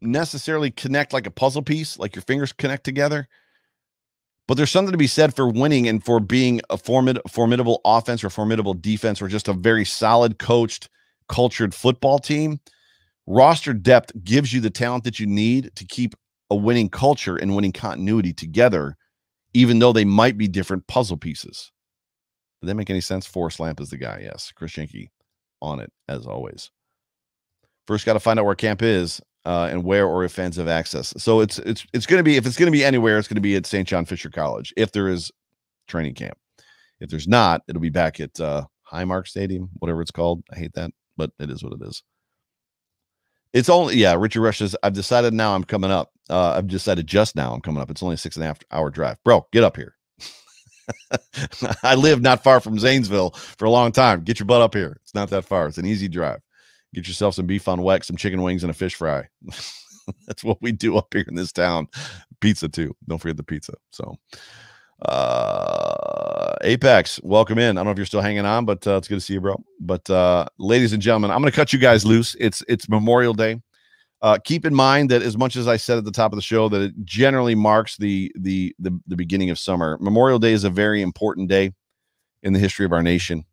necessarily connect like a puzzle piece, like your fingers connect together. But there's something to be said for winning and for being a formidable offense or formidable defense or just a very solid coached, cultured football team. Roster depth gives you the talent that you need to keep a winning culture and winning continuity together, even though they might be different puzzle pieces. Does that make any sense? Forrest Lamp is the guy. Yes. Chris Jenke on it, as always. First, got to find out where camp is and where or if fans have access. So it's going to be, if it's going to be anywhere, it's going to be at St. John Fisher College if there is training camp. If there's not, it'll be back at Highmark Stadium, whatever it's called. I hate that, but it is what it is. It's only, Richard Rush says, I've decided now I'm coming up. I've decided just now I'm coming up. It's only a 6.5 hour drive. Bro, get up here. I live not far from Zanesville for a long time. Get your butt up here. It's not that far. It's an easy drive. Get yourself some beef on weck, some chicken wings, and a fish fry. That's what we do up here in this town. Pizza, too. Don't forget the pizza. So, Apex, welcome in. I don't know if you're still hanging on, but it's good to see you, bro. But ladies and gentlemen, I'm going to cut you guys loose. It's Memorial Day. Keep in mind that as much as I said at the top of the show that it generally marks the beginning of summer, Memorial Day is a very important day in the history of our nation.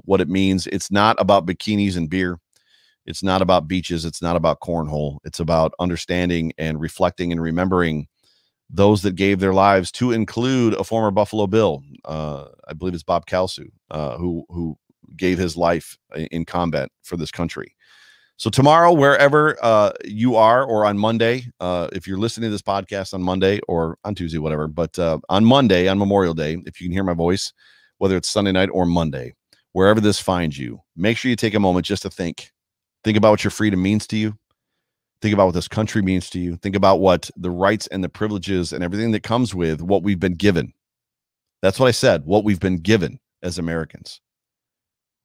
What it means, it's not about bikinis and beer. It's not about beaches. It's not about cornhole. It's about understanding and reflecting and remembering those that gave their lives, to include a former Buffalo Bill. I believe it's Bob Kalsu, who gave his life in combat for this country. So tomorrow, wherever you are, or on Monday, if you're listening to this podcast on Monday or on Tuesday, whatever, but on Monday, on Memorial Day, if you can hear my voice, whether it's Sunday night or Monday, wherever this finds you, make sure you take a moment just to think. Think about what your freedom means to you. Think about what this country means to you. Think about what the rights and the privileges and everything that comes with what we've been given. That's what I said, what we've been given as Americans.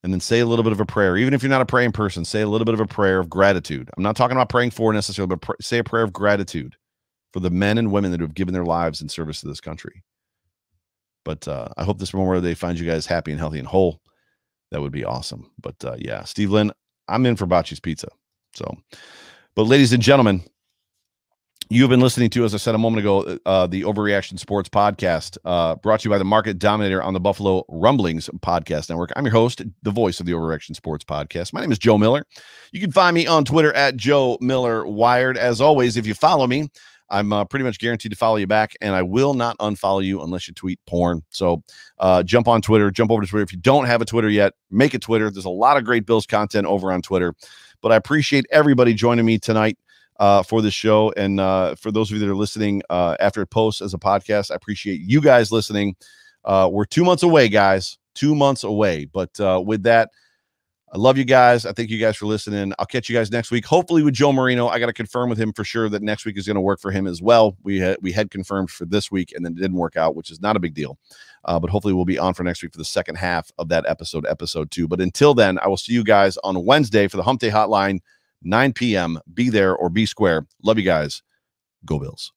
And then say a little bit of a prayer. Even if you're not a praying person, say a little bit of a prayer of gratitude. I'm not talking about praying for necessarily, but say a prayer of gratitude for the men and women that have given their lives in service to this country. But I hope this Memorial Day finds you guys happy and healthy and whole. That would be awesome. But yeah, Steve Lynn, I'm in for Bocce's Pizza. So, but ladies and gentlemen, you've been listening to, as I said a moment ago, the Overreaction Sports Podcast, brought to you by the Market Dominator on the Buffalo Rumblings Podcast Network. I'm your host, the voice of the Overreaction Sports Podcast. My name is Joe Miller. You can find me on Twitter at Joe Miller Wired. As always, if you follow me, I'm pretty much guaranteed to follow you back, and I will not unfollow you unless you tweet porn. So jump on Twitter, jump over to Twitter. If you don't have a Twitter yet, make a Twitter. There's a lot of great Bills content over on Twitter. But I appreciate everybody joining me tonight for this show. And for those of you that are listening after it posts as a podcast, I appreciate you guys listening. We're 2 months away, guys, 2 months away. But with that, I love you guys. I thank you guys for listening. I'll catch you guys next week, hopefully with Joe Marino. I got to confirm with him for sure that next week is going to work for him as well. We had confirmed for this week, and then it didn't work out, which is not a big deal. But hopefully we'll be on for next week for the second half of that episode 2. But until then, I will see you guys on Wednesday for the Hump Day Hotline, 9 p.m. Be there or be square. Love you guys. Go Bills.